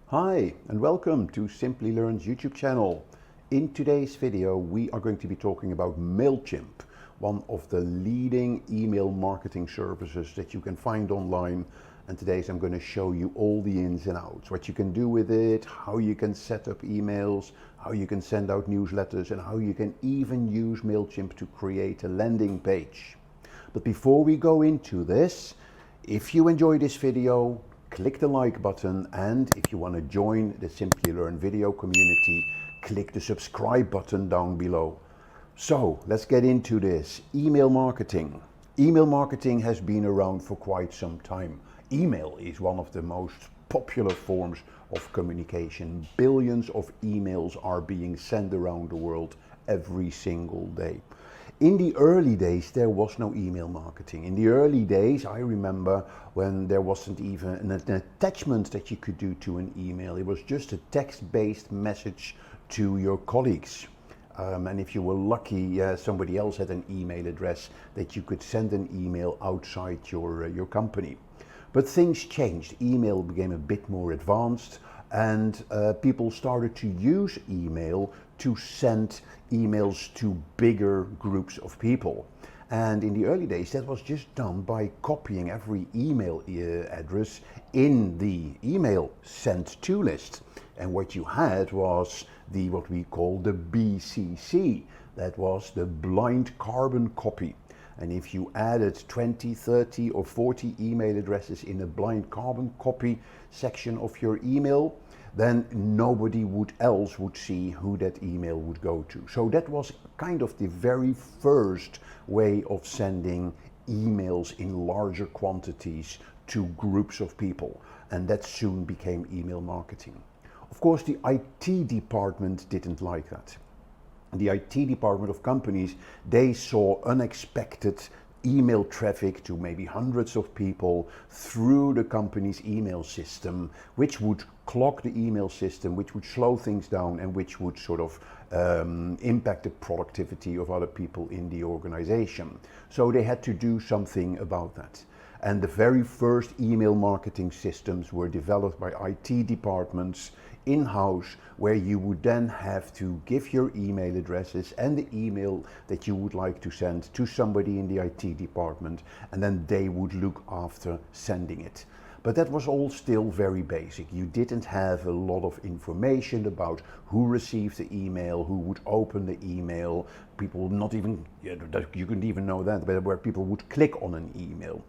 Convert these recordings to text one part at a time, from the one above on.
Hi and welcome to Simplilearn's YouTube channel. In today's video we are going to be talking about Mailchimp, one of the leading email marketing services that you can find online. And today I'm going to show you all the ins and outs, what you can do with it, how you can set up emails, how you can send out newsletters, and how you can even use Mailchimp to create a landing page. But before we go into this, if you enjoy this video, click the like button, and if you want to join the Simplilearn video community, click the subscribe button down below. So let's get into this. Email marketing. Email marketing has been around for quite some time. Email is one of the most popular forms of communication. Billions of emails are being sent around the world every single day. In the early days, there was no email marketing. In the early days, I remember when there wasn't even an attachment that you could do to an email. It was just a text-based message to your colleagues. And if you were lucky, somebody else had an email address that you could send an email outside your company. But things changed. Email became a bit more advanced, and people started to use email to send emails to bigger groups of people. And in the early days, that was just done by copying every email address in the email sent to list. And what you had was what we call the BCC. That was the blind carbon copy. And if you added 20, 30 or 40 email addresses in a blind carbon copy section of your email, then nobody else would see who that email would go to. So that was kind of the very first way of sending emails in larger quantities to groups of people. And that soon became email marketing. Of course, the IT department didn't like that. The IT department of companies, they saw unexpected email traffic to maybe hundreds of people through the company's email system, which would clog the email system, which would slow things down, and which would sort of impact the productivity of other people in the organization. So they had to do something about that. And the very first email marketing systems were developed by IT departments in-house, where you would then have to give your email addresses and the email that you would like to send to somebody in the IT department, and then they would look after sending it. But that was all still very basic. You didn't have a lot of information about who received the email, who would open the email. People not even, you couldn't even know that, but where people would click on an email.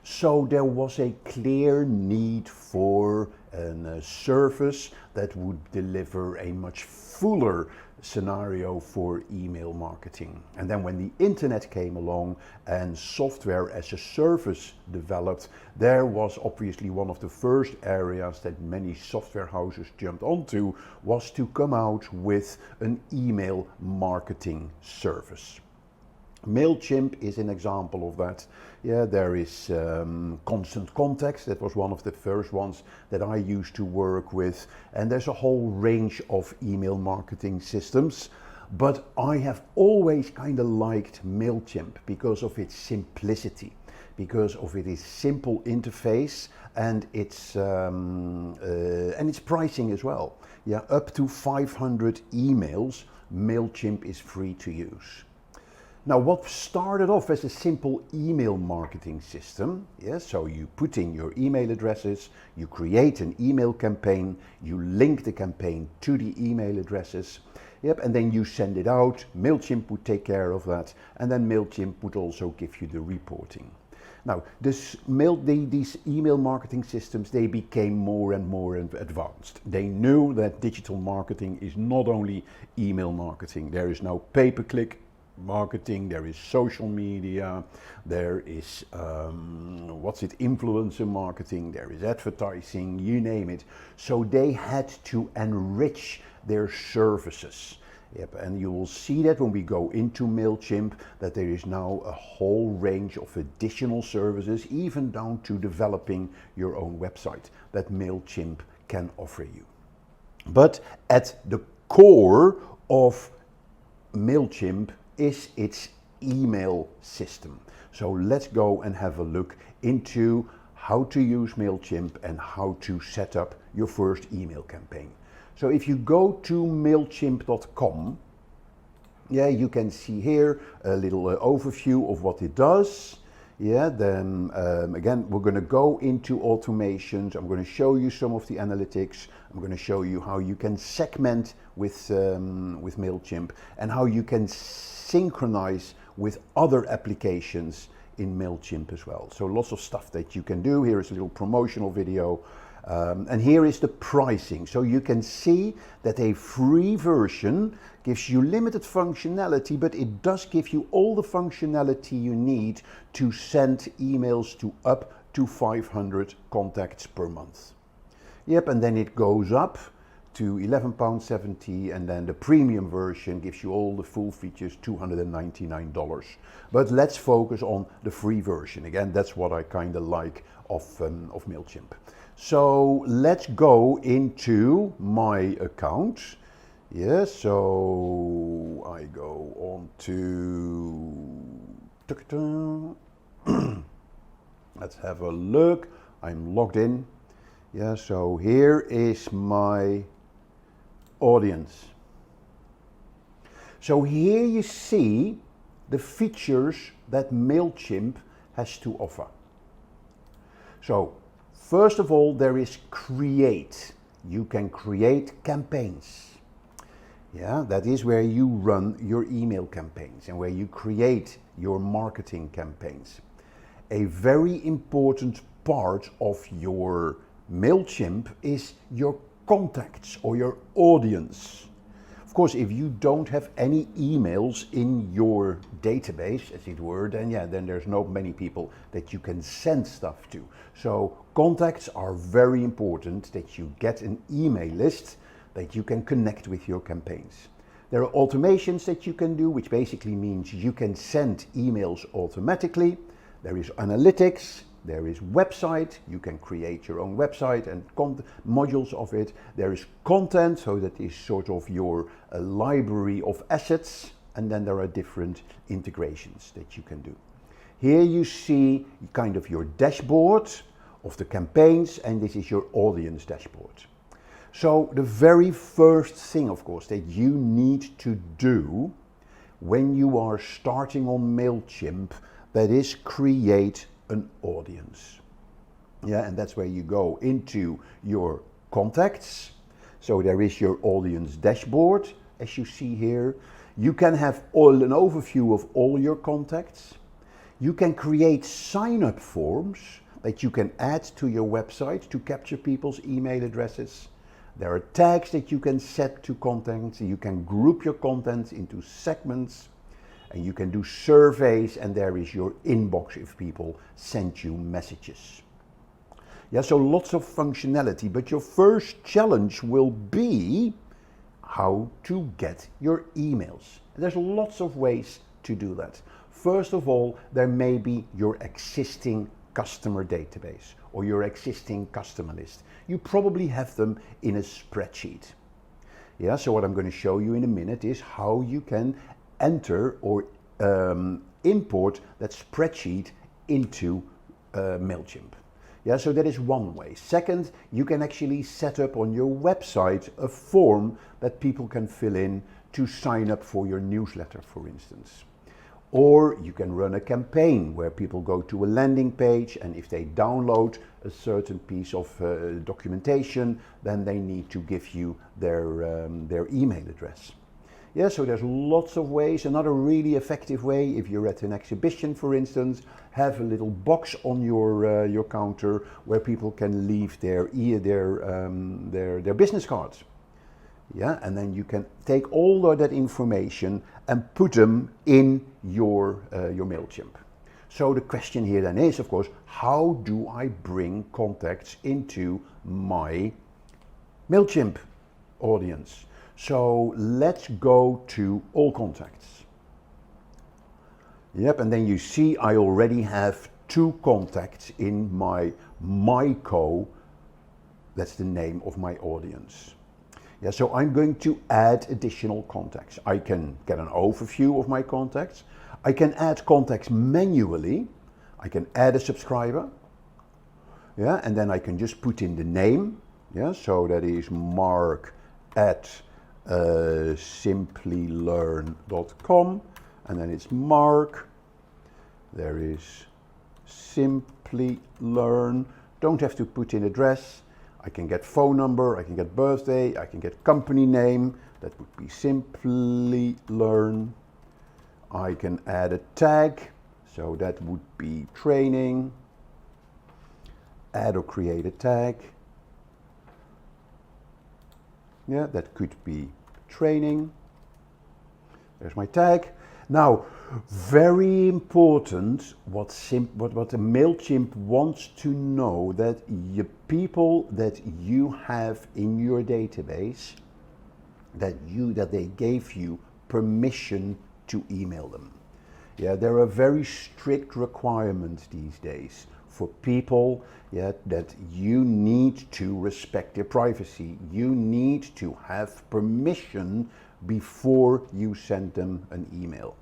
So there was a clear need for a service that would deliver a much fuller scenario for email marketing. And then when the internet came along and software as a service developed, there was obviously one of the first areas that many software houses jumped onto, was to come out with an email marketing service. Mailchimp is an example of that. Yeah, there is Constant Context. That was one of the first ones that I used to work with. And there's a whole range of email marketing systems. But I have always kind of liked Mailchimp because of its simplicity, because of its simple interface and its pricing as well. Yeah, up to 500 emails, Mailchimp is free to use. Now, what started off as a simple email marketing system, so you put in your email addresses, you create an email campaign, you link the campaign to the email addresses, and then you send it out. Mailchimp would take care of that, and then Mailchimp would also give you the reporting. Now, these email marketing systems, they became more and more advanced. They knew that digital marketing is not only email marketing. There is now pay-per-click marketing, there is social media, there is influencer marketing, there is advertising, you name it. So they had to enrich their services. And you will see that when we go into Mailchimp, that there is now a whole range of additional services, even down to developing your own website, that Mailchimp can offer you. But at the core of Mailchimp is its email system. So let's go and have a look into how to use Mailchimp and how to set up your first email campaign. So if you go to mailchimp.com, yeah, you can see here a little overview of what it does. Yeah, then again, we're going to go into automations. I'm going to show you some of the analytics. I'm going to show you how you can segment with Mailchimp and how you can synchronize with other applications in Mailchimp as well. So lots of stuff that you can do. Here is a little promotional video. And here is the pricing. So you can see that a free version gives you limited functionality, but it does give you all the functionality you need to send emails to up to 500 contacts per month. Yep, and then it goes up to £11.70, and then the premium version gives you all the full features, $299. But let's focus on the free version. Again, that's what I kind of like of Mailchimp. So let's go into my account. Yeah, so I go on to let's have a look. I'm logged in. Yeah, so here is my audience. So here you see the features that Mailchimp has to offer. So first of all, there is create. You can create campaigns. Yeah, that is where you run your email campaigns and where you create your marketing campaigns. A very important part of your Mailchimp is your contacts or your audience. Of course, if you don't have any emails in your database, as it were, then there's not many people that you can send stuff to. So contacts are very important, that you get an email list that you can connect with your campaigns. There are automations that you can do, which basically means you can send emails automatically. There is analytics. There is website, you can create your own website and modules of it. There is content, so that is sort of your library of assets. And then there are different integrations that you can do. Here you see kind of your dashboard of the campaigns, and this is your audience dashboard. So the very first thing, of course, that you need to do when you are starting on Mailchimp, that is create an audience. Yeah, and that's where you go into your contacts. So there is your audience dashboard, as you see here. You can have an overview of all your contacts. You can create sign-up forms that you can add to your website to capture people's email addresses. There are tags that you can set to content. You can group your content into segments. And you can do surveys, and there is your inbox if people send you messages. Yeah, so lots of functionality, but your first challenge will be how to get your emails. There's lots of ways to do that. First of all, there may be your existing customer database or your existing customer list. You probably have them in a spreadsheet. Yeah, so what I'm going to show you in a minute is how you can enter or import that spreadsheet into Mailchimp. Yeah, so that is one way. Second, you can actually set up on your website a form that people can fill in to sign up for your newsletter, for instance. Or you can run a campaign where people go to a landing page, and if they download a certain piece of documentation, then they need to give you their email address. Yeah, so there's lots of ways. Another really effective way, if you're at an exhibition, for instance, have a little box on your counter where people can leave their business cards. Yeah, and then you can take all of that information and put them in your Mailchimp. So the question here then is, of course, how do I bring contacts into my Mailchimp audience? So let's go to all contacts. Yep, and then you see I already have 2 contacts in my MyCo. That's the name of my audience. Yeah, so I'm going to add additional contacts. I can get an overview of my contacts. I can add contacts manually. I can add a subscriber. Yeah, and then I can just put in the name. Yeah, so that is Mark at Simplilearn.com, and then it's Mark. There is Simplilearn. Don't have to put in address. I can get phone number, I can get birthday, I can get company name. That would be Simplilearn. I can add a tag, so that would be training. Add or create a tag. Yeah, that could be training. There's my tag. Now, very important, what the Mailchimp wants to know, that the people that you have in your database, that they gave you permission to email them. Yeah, there are very strict requirements these days for people, yeah, that you need to respect their privacy. You need to have permission before you send them an email.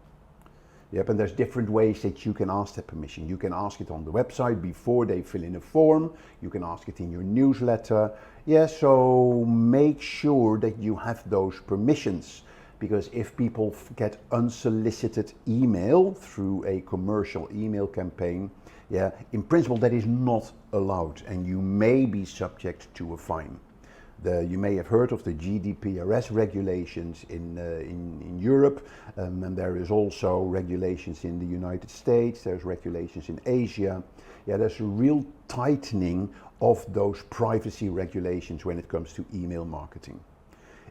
Yep, and there's different ways that you can ask that permission. You can ask it on the website before they fill in a form. You can ask it in your newsletter. Yeah, so make sure that you have those permissions, because if people get unsolicited email through a commercial email campaign, yeah, in principle that is not allowed, and you may be subject to a fine. You may have heard of the GDPR regulations in Europe, and there is also regulations in the United States, there's regulations in Asia. Yeah, there's a real tightening of those privacy regulations when it comes to email marketing.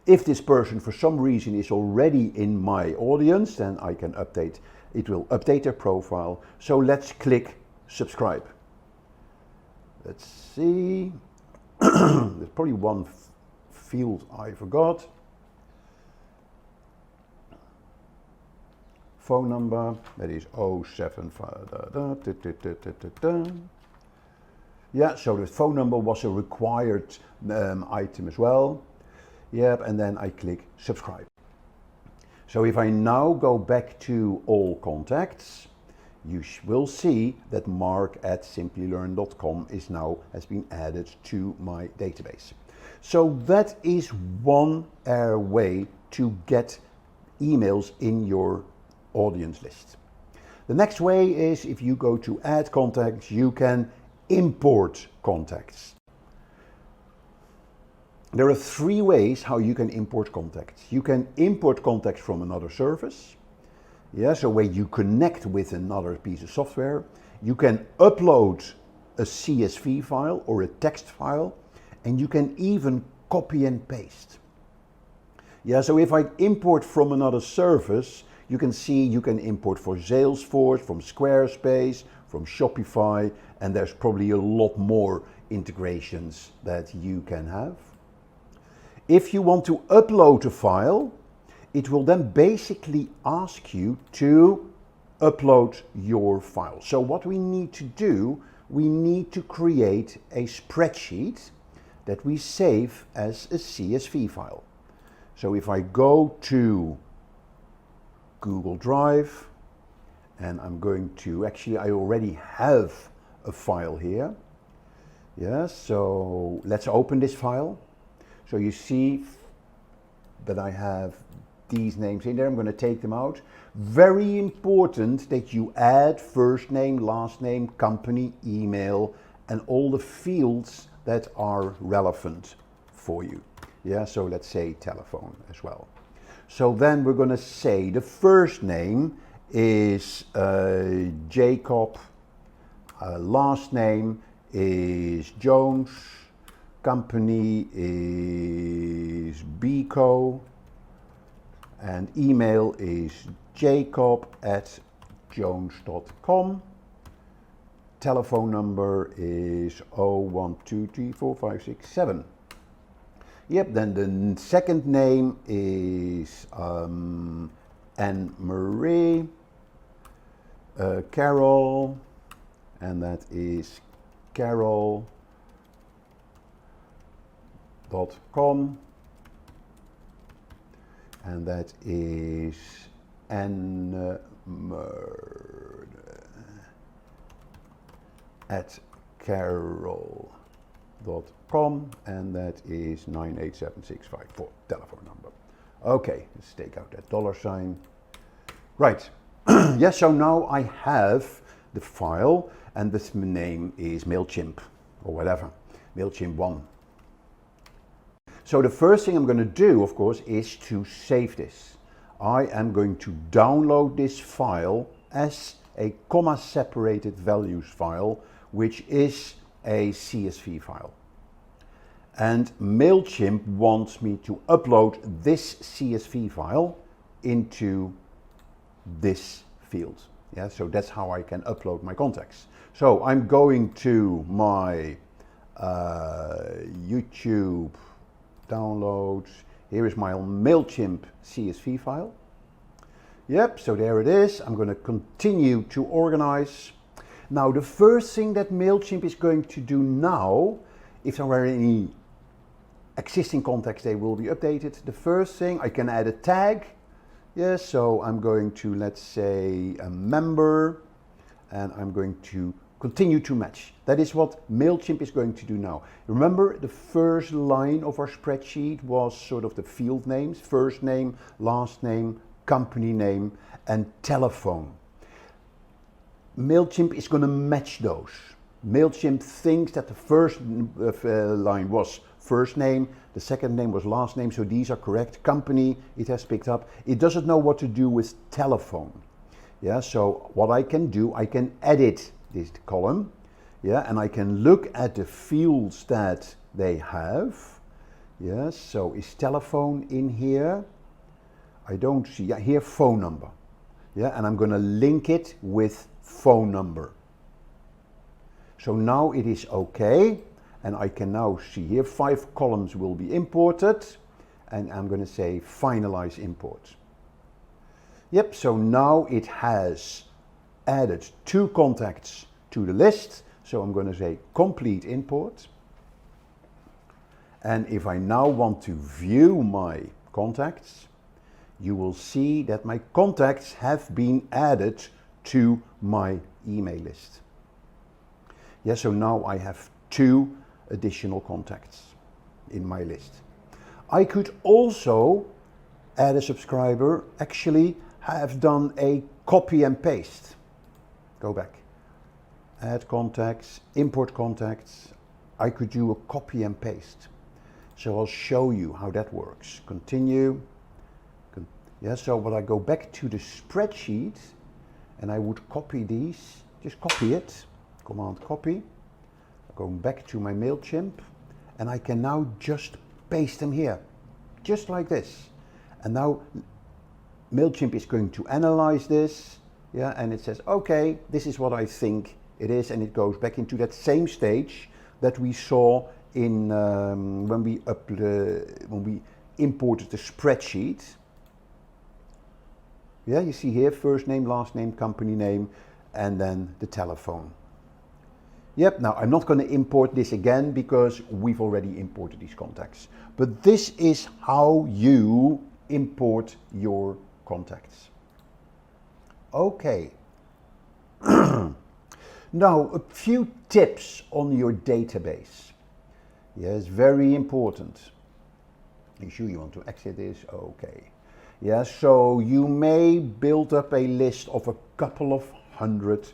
If this person for some reason is already in my audience, then I can update, it will update their profile. So let's click subscribe. Let's see. There's probably one field I forgot. Phone number, that is 075. Yeah, so the phone number was a required item as well. Yep, and then I click subscribe. So if I now go back to all contacts, you will see that Mark at Simplilearn.com has been added to my database. So that is one way to get emails in your audience list. The next way is, if you go to add contacts, you can import contacts. There are three ways how you can import contacts. You can import contacts from another service. Yeah, so where you connect with another piece of software. You can upload a CSV file or a text file, and you can even copy and paste. Yeah, so if I import from another service, you can see you can import for Salesforce, from Squarespace, from Shopify, and there's probably a lot more integrations that you can have. If you want to upload a file, it will then basically ask you to upload your file. So what we need to do, we need to create a spreadsheet that we save as a CSV file. So if I go to Google Drive, and I'm going to, actually I already have a file here. Yeah, so let's open this file. So you see that I have these names in there. I'm going to take them out. Very important that you add first name, last name, company, email, and all the fields that are relevant for you. Yeah, so let's say telephone as well. So then we're going to say the first name is Jacob, last name is Jones, company is Bco, and email is jacob@jones.com. Telephone number is 01234567. Yep, then the second name is Anne-Marie, Carol, and that is carol.com, and that is Anne at carol.com, and that is 98765 telephone number. Okay, let's take out that $sign. Right. Yes, so now I have the file, and this name is Mailchimp or whatever, Mailchimp 1. So the first thing I'm going to do, of course, is to save this. I am going to download this file as a comma separated values file, which is a CSV file. And Mailchimp wants me to upload this CSV file into this field. Yeah, so that's how I can upload my contacts. So I'm going to my YouTube downloads. Here is my Mailchimp CSV file. Yep, so there it is. I'm going to continue to organize. Now the first thing that Mailchimp is going to do now, if there are any existing contacts, they will be updated. The first thing, I can add a tag. Yes, so I'm going to, let's say, a member, and I'm going to continue to match. That is what Mailchimp is going to do now. Remember, the first line of our spreadsheet was sort of the field names: first name, last name, company name, and telephone. Mailchimp is going to match those. Mailchimp thinks that the first line was first name, the second name was last name, so these are correct. Company, it has picked up. It doesn't know what to do with telephone. Yeah, so what I can do, I can edit this column, yeah, and I can look at the fields that they have. Yes, so is telephone in here? I don't see, yeah, here phone number. Yeah, and I'm going to link it with phone number. So now it is okay, and I can now see here 5 columns will be imported, and I'm going to say finalize import. Yep, so now it has added 2 contacts to the list, so I'm going to say complete import. And if I now want to view my contacts, you will see that my contacts have been added to my email list. Yeah, so now I have 2 additional contacts in my list. I could also add a subscriber, actually have done a copy and paste. Go back. Add contacts, import contacts. I could do a copy and paste. So I'll show you how that works. Continue. Yeah, so when I go back to the spreadsheet and I would copy these, just copy it, Command copy, going back to my Mailchimp, and I can now just paste them here, just like this. And now Mailchimp is going to analyze this, yeah, and it says, okay, this is what I think it is, and it goes back into that same stage that we saw in when we imported the spreadsheet. Yeah, you see here first name, last name, company name, and then the telephone. Yep, now I'm not going to import this again because we've already imported these contacts. But this is how you import your contacts. Okay. Now, a few tips on your database. Yes, very important. Are you sure you want to exit this? Okay. Yeah, so you may build up a list of a couple of 100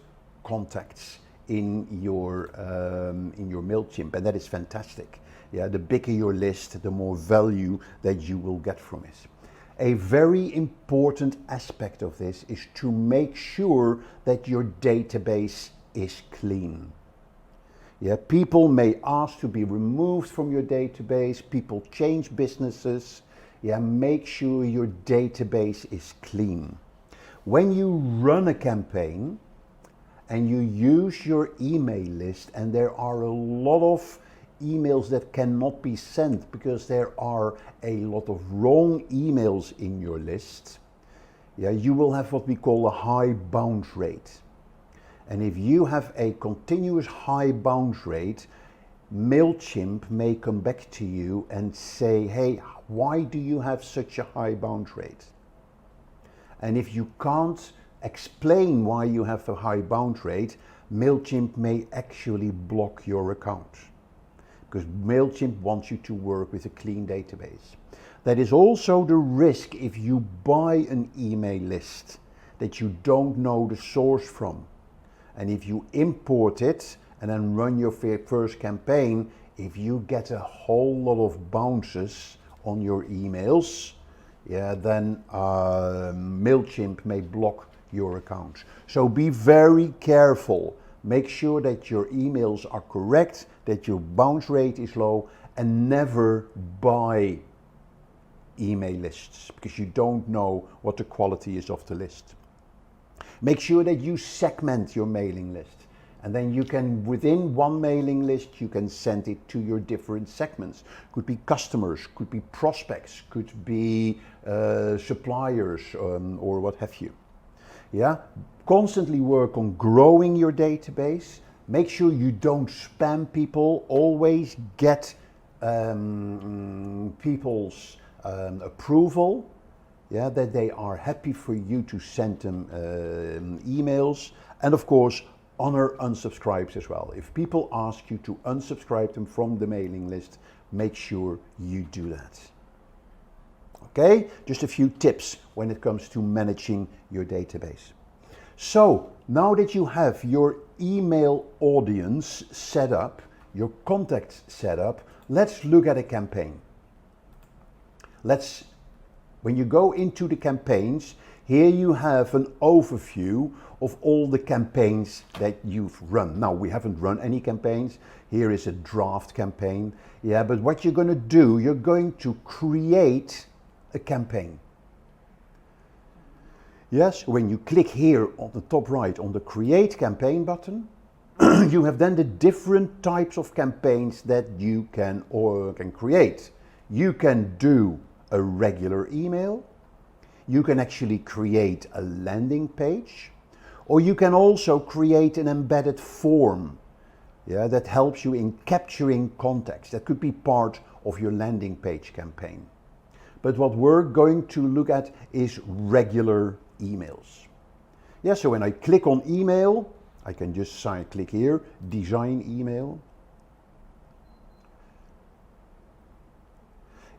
contacts in your Mailchimp, and that is fantastic. Yeah, the bigger your list, the more value that you will get from it. A very important aspect of this is to make sure that your database is clean. Yeah, people may ask to be removed from your database, people change businesses. Yeah, make sure your database is clean. When you run a campaign and you use your email list, and there are a lot of emails that cannot be sent because there are a lot of wrong emails in your list, yeah, you will have what we call a high bounce rate. And if you have a continuous high bounce rate, Mailchimp may come back to you and say, hey, why do you have such a high bounce rate? And if you can't explain why you have a high bounce rate, Mailchimp may actually block your account, because Mailchimp wants you to work with a clean database. That is also the risk if you buy an email list that you don't know the source from. And if you import it and then run your first campaign, if you get a whole lot of bounces on your emails, then Mailchimp may block your account. So be very careful. Make sure that your emails are correct, that your bounce rate is low, and never buy email lists, because you don't know what the quality is of the list. Make sure that you segment your mailing list, and then you can, within one mailing list, you can send it to your different segments. Could be customers, could be prospects, could be suppliers, or what have you. Yeah, constantly work on growing your database. Make sure you don't spam people. Always get people's approval, that they are happy for you to send them emails. And of course, honor unsubscribes as well. If people ask you to unsubscribe them from the mailing list, make sure you do that. Okay, just a few tips when it comes to managing your database. So now that you have your email audience set up, your contacts set up, let's look at a campaign. When you go into the campaigns, here you have an overview of all the campaigns that you've run. Now, we haven't run any campaigns. Here is a draft campaign. But what you're going to do, you're going to create a campaign. Yes, when you click here on the top right on the Create Campaign button, you have then the different types of campaigns that you can create. You can do a regular email, you can actually create a landing page, or you can also create an embedded form that helps you in capturing context. That could be part of your landing page campaign. But what we're going to look at is regular emails. So when I click on email, I can just click here, design email.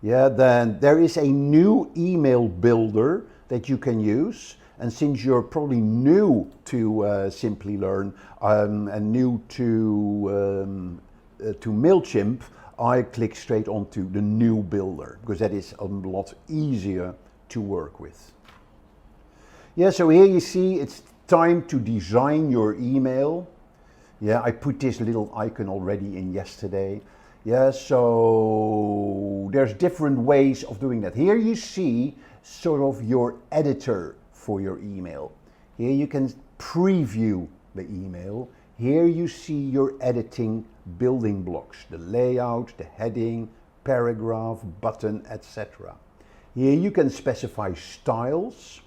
Then there is a new email builder that you can use. And since you're probably new to Simplilearn and new to Mailchimp, I click straight onto the new builder, because that is a lot easier to work with. So here you see it's time to design your email. I put this little icon already in yesterday. So there's different ways of doing that. Here you see sort of your editor for your email. Here you can preview the email. Here you see your editing building blocks, the layout, the heading, paragraph, button, etc. Here you can specify styles,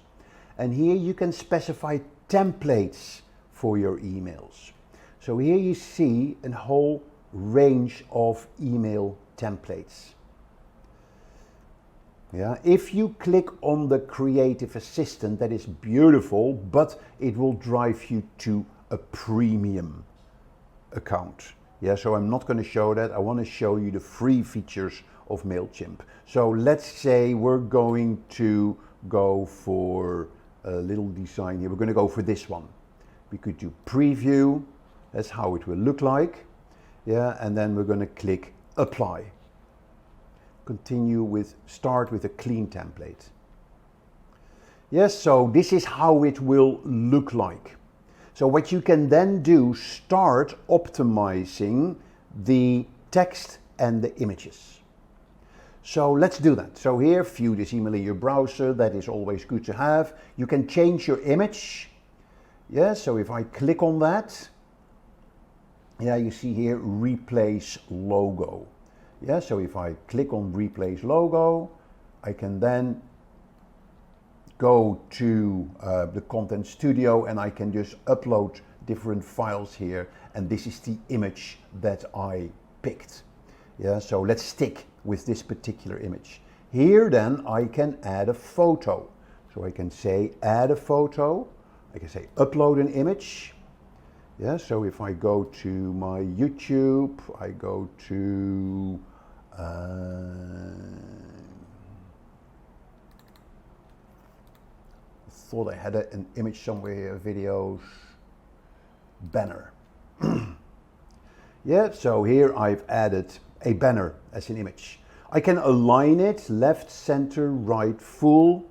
and here you can specify templates for your emails. So here you see a whole range of email templates. If you click on the Creative Assistant, that is beautiful, but it will drive you to a premium account. So I'm not going to show that. I want to show you the free features of Mailchimp. So let's say we're going to go for a little design here. We're going to go for this one. We could do preview. That's how it will look like. And then we're going to click apply. Start with a clean template. So this is how it will look like. So what you can then do, start optimizing the text and the images. So let's do that. So here, view this email in your browser. That is always good to have. You can change your image. So if I click on that, you see here, replace logo. So if I click on replace logo, I can then go to the Content Studio and I can just upload different files here, and this is the image that I picked. So let's stick with this particular image. Here then I can add a photo. So I can say add a photo, I can say upload an image. Yeah, so if I go to my YouTube, I go to thought I had an image somewhere here, videos, banner. Yeah, so here I've added a banner as an image. I can align it left, center, right, full.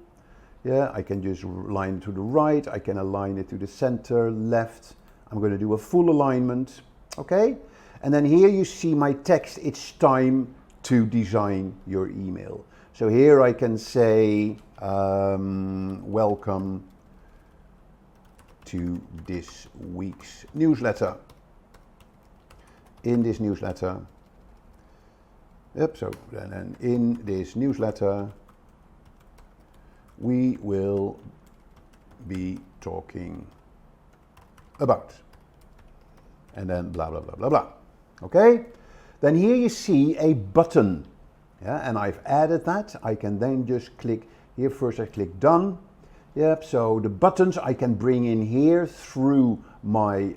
Yeah, I can just align it to the right, I can align it to the center, left. I'm going to do a full alignment, okay? And then here you see my text, it's time to design your email. So here I can say, welcome to this week's newsletter. In this newsletter, so then in this newsletter, we will be talking about, and then blah, blah, blah, blah, blah. Okay? Then here you see a button. Yeah, and I've added that. I can then just click here. First I click done. Yep, so the buttons I can bring in here through my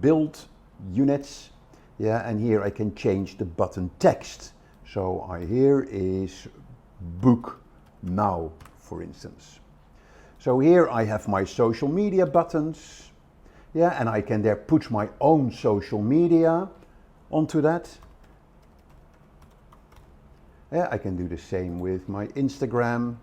build units. Yeah, and here I can change the button text. So here is book now, for instance. So here I have my social media buttons. Yeah, and I can there put my own social media onto that. Yeah, I can do the same with my Instagram.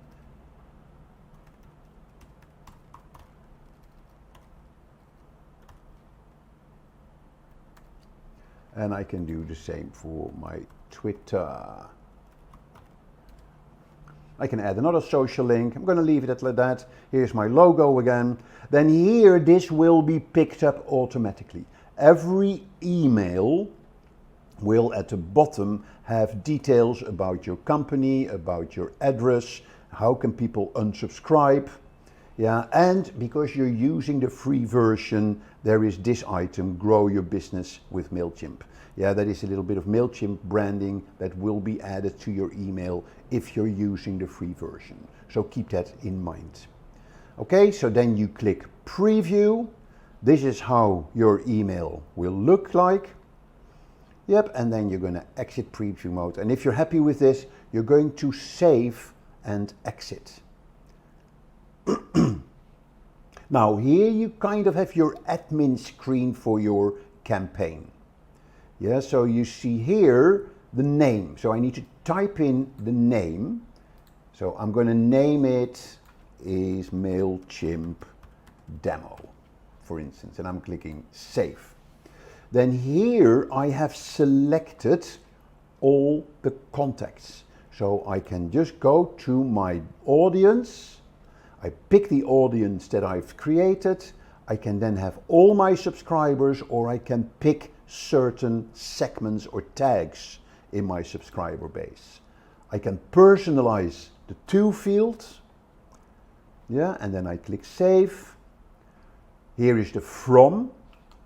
And I can do the same for my Twitter. I can add another social link. I'm going to leave it like that. Here's my logo again. Then here, this will be picked up automatically. Every email will at the bottom have details about your company, about your address, how can people unsubscribe. Yeah, and because you're using the free version, there is this item, grow your business with Mailchimp. Yeah, that is a little bit of Mailchimp branding that will be added to your email if you're using the free version. So keep that in mind. Okay, so then you click preview. This is how your email will look like. Yep, and then you're going to exit preview mode. And if you're happy with this, you're going to save and exit. Now here you kind of have your admin screen for your campaign. Yeah, so you see here the name. So I need to type in the name. So I'm going to name it is Mailchimp demo, for instance, and I'm clicking save. Then here I have selected all the contacts. So I can just go to my audience. I pick the audience that I've created. I can then have all my subscribers, or I can pick certain segments or tags in my subscriber base. I can personalize the to fields. Yeah, and then I click save. Here is the from.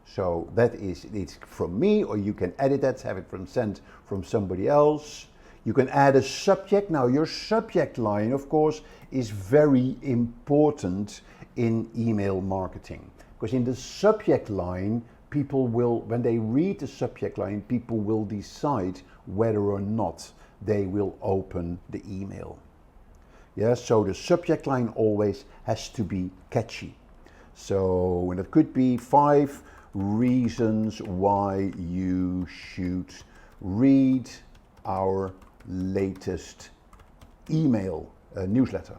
So that is, it's from me, or you can edit that, have it sent from somebody else. You can add a subject. Now your subject line, of course, is very important in email marketing, because in the subject line, people will, when they read the subject line, people will decide whether or not they will open the email. Yeah, so the subject line always has to be catchy. So, and it could be 5 reasons why you should read our latest email newsletter.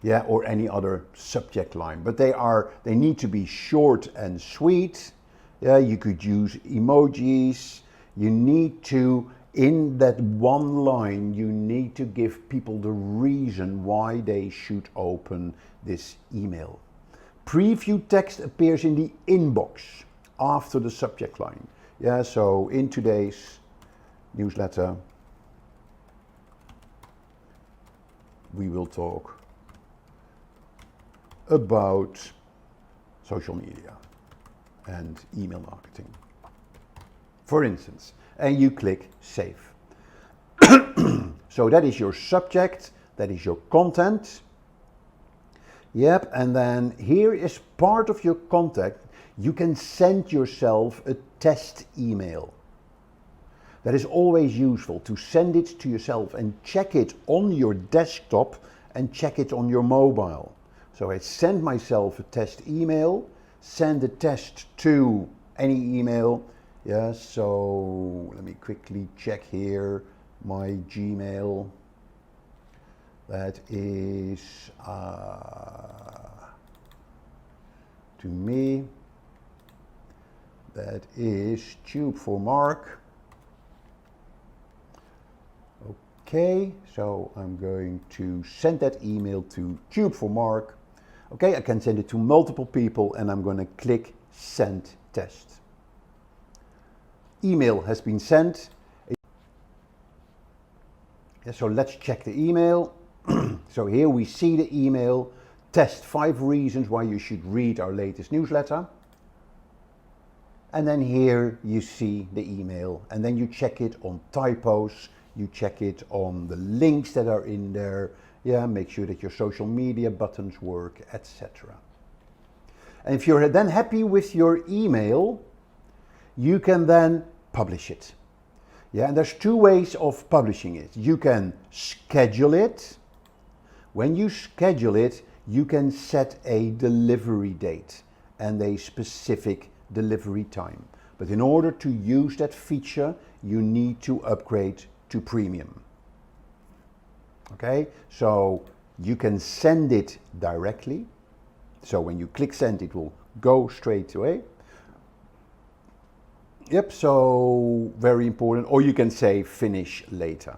Yeah, or any other subject line, but they need to be short and sweet. Yeah, you could use emojis. You need to, in that one line, you need to give people the reason why they should open this email. Preview text appears in the inbox after the subject line. Yeah, so in today's newsletter, we will talk about social media and email marketing, for instance, and you click save. So that is your subject, that is your content. Yep, and then here is part of your contact. You can send yourself a test email. That is always useful, to send it to yourself and check it on your desktop and check it on your mobile. So I send myself a test email, send a test to any email. Yeah, so let me quickly check here my Gmail. That is to me. That is Tube for Mark. Okay, so I'm going to send that email to Tube for Mark. Okay, I can send it to multiple people and I'm going to click Send Test. Email has been sent. Yeah, so let's check the email. So here we see the email. Test 5 reasons why you should read our latest newsletter. And then here you see the email, and then you check it on typos, you check it on the links that are in there, yeah, make sure that your social media buttons work, etc. And if you're then happy with your email, you can then publish it. Yeah, and there's 2 ways of publishing it. You can schedule it. When you schedule it, you can set a delivery date and a specific delivery time. But in order to use that feature, you need to upgrade to premium. Okay, so you can send it directly. So when you click send, it will go straight away. Yep, so very important. Or you can say finish later.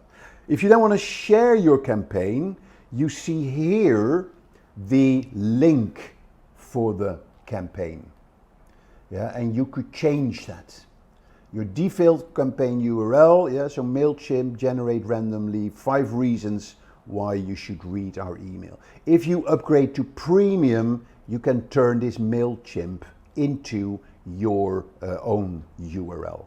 If you then want to share your campaign, you see here the link for the campaign. Yeah, and you could change that. Your default campaign URL, yeah, so Mailchimp, generate randomly, 5 reasons why you should read our email. If you upgrade to premium, you can turn this Mailchimp into your own URL.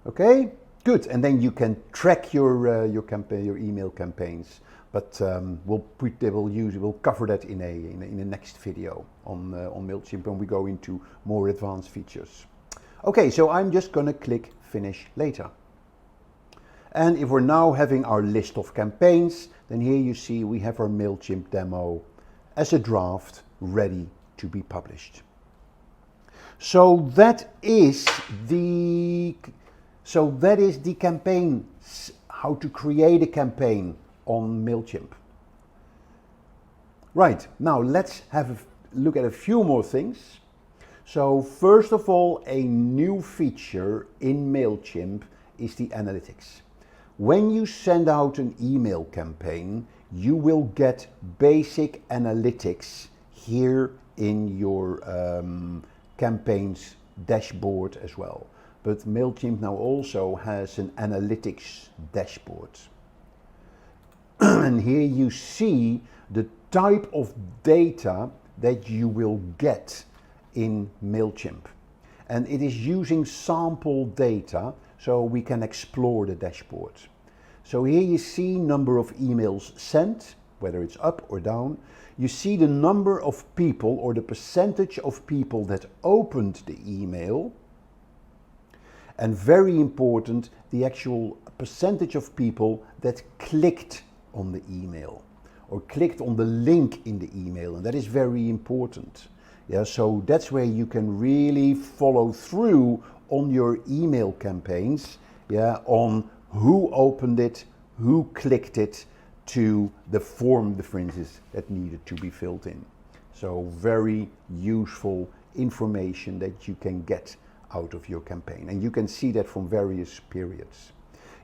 Okay, good. And then you can track your campaign, your email campaigns. But we'll cover that in a next video on Mailchimp when we go into more advanced features. Okay, so I'm just going to click finish later. And if we're now having our list of campaigns, then here you see we have our Mailchimp demo as a draft ready to be published. So that is the campaign, how to create a campaign on Mailchimp. Right, now let's have a look at a few more things. So first of all, a new feature in Mailchimp is the analytics. When you send out an email campaign, you will get basic analytics here in your campaigns dashboard as well. But Mailchimp now also has an analytics dashboard. And here you see the type of data that you will get in Mailchimp. And it is using sample data, so we can explore the dashboard. So here you see number of emails sent, whether it's up or down. You see the number of people or the percentage of people that opened the email. And very important, the actual percentage of people that clicked on the email or clicked on the link in the email, and that is very important. Yeah, so that's where you can really follow through on your email campaigns, yeah, on who opened it, who clicked it to the form differences that needed to be filled in. So very useful information that you can get out of your campaign, and you can see that from various periods.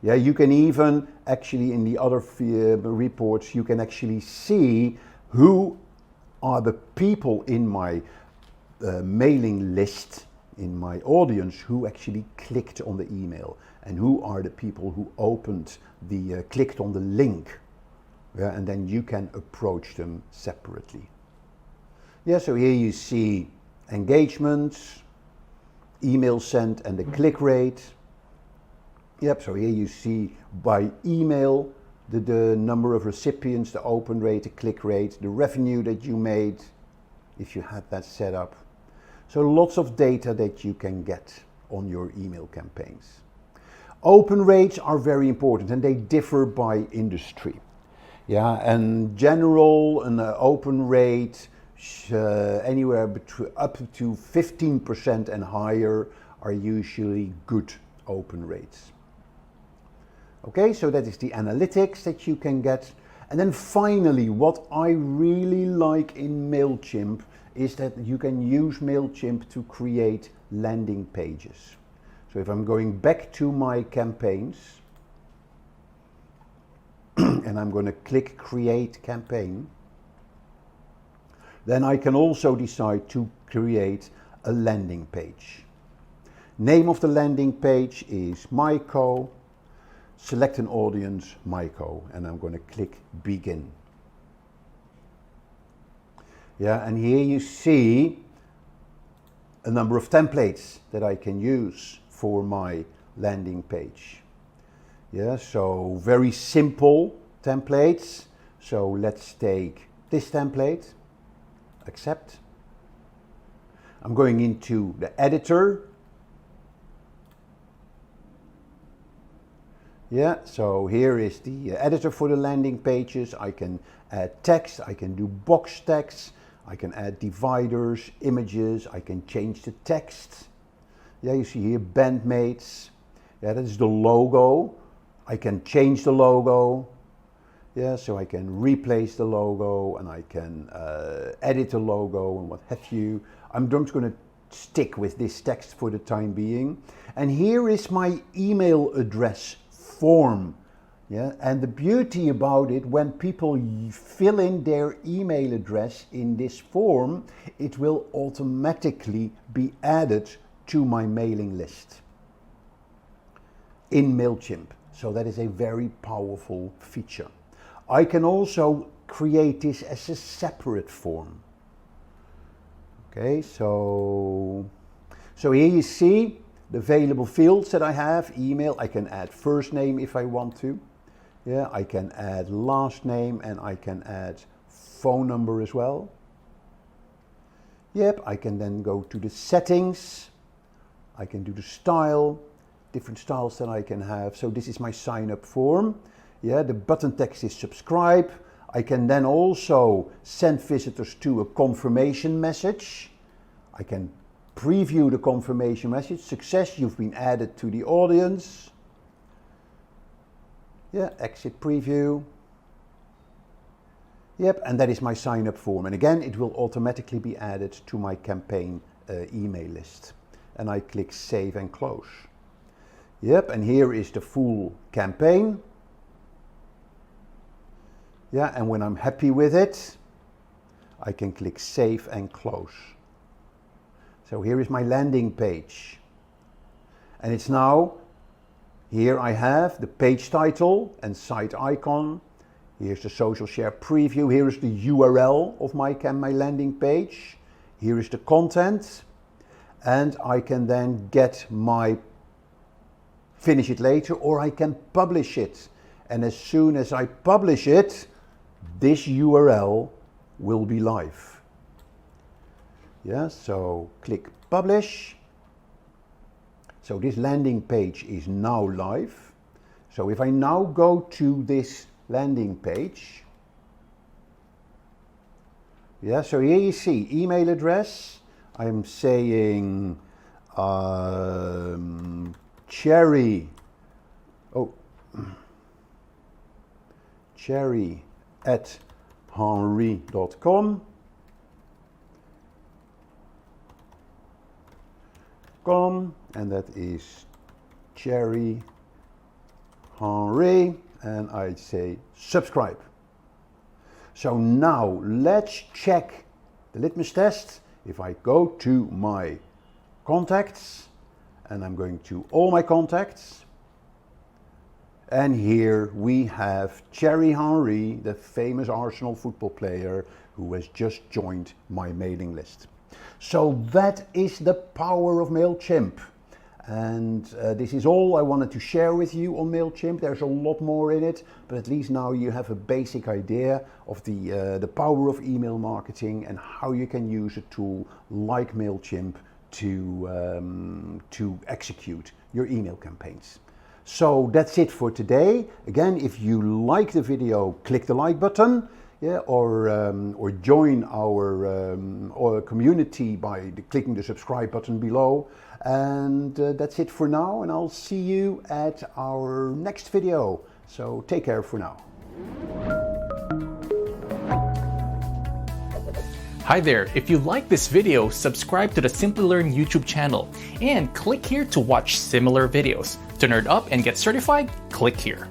Yeah, you can even actually in the other reports, you can actually see who are the people in my mailing list, in my audience, who actually clicked on the email, and who are the people who opened the, clicked on the link. Yeah, and then you can approach them separately. Yeah, so here you see engagements, email sent and the click rate. Yep, so here you see by email the number of recipients, the open rate, the click rate, the revenue that you made if you had that set up. So lots of data that you can get on your email campaigns. Open rates are very important and they differ by industry. Yeah, and general an open rate anywhere between up to 15% and higher are usually good open rates. Okay, so that is the analytics that you can get. And then finally, what I really like in Mailchimp is that you can use Mailchimp to create landing pages. So if I'm going back to my campaigns and I'm going to click Create Campaign, then I can also decide to create a landing page. Name of the landing page is Myco. Select an audience, Myco, and I'm going to click Begin. Yeah, and here you see a number of templates that I can use for my landing page. Yeah, so very simple templates. So let's take this template, accept. I'm going into the editor. Yeah, so here is the editor for the landing pages. I can add text, I can do box text, I can add dividers, images, I can change the text. Yeah, you see here bandmates. Yeah, that is the logo. I can change the logo. Yeah, so I can replace the logo and I can edit the logo and what have you. I'm just going to stick with this text for the time being. And here is my email address form. Yeah, and the beauty about it, when people fill in their email address in this form, it will automatically be added to my mailing list in Mailchimp. So that is a very powerful feature. I can also create this as a separate form. Okay, so here you see the available fields that I have. Email, I can add first name if I want to. Yeah, I can add last name and I can add phone number as well. Yep, I can then go to the settings. I can do the style, different styles that I can have. So this is my sign up form. Yeah, the button text is subscribe. I can then also send visitors to a confirmation message. I can preview the confirmation message. Success, you've been added to the audience. Yeah, exit preview. Yep, and that is my sign up form. And again, it will automatically be added to my campaign email list. And I click save and close. Yep, and here is the full campaign. Yeah, and when I'm happy with it, I can click save and close. So here is my landing page. And it's now, here I have the page title and site icon. Here's the social share preview. Here is the URL of my landing page. Here is the content. And I can then finish it later, or I can publish it. And as soon as I publish it, this URL will be live. Yeah, so click publish. So this landing page is now live. So if I now go to this landing page, yeah, so here you see email address. I'm saying cherry at henry.com. And that is Cherry Henry, and I'd say subscribe. So now let's check the litmus test. If I go to my contacts and I'm going to all my contacts, and here we have Thierry Henry, the famous Arsenal football player who has just joined my mailing list. So that is the power of Mailchimp. And this is all I wanted to share with you on Mailchimp. There's a lot more in it, but at least now you have a basic idea of the power of email marketing and how you can use a tool like Mailchimp to execute your email campaigns. So that's it for today. Again, if you like the video, click the like button, or join our community by clicking the subscribe button below. And that's it for now, and I'll see you at our next video. So take care for now. Hi there, if you like this video, subscribe to the Simplilearn YouTube channel and click here to watch similar videos. To nerd up and get certified, click here.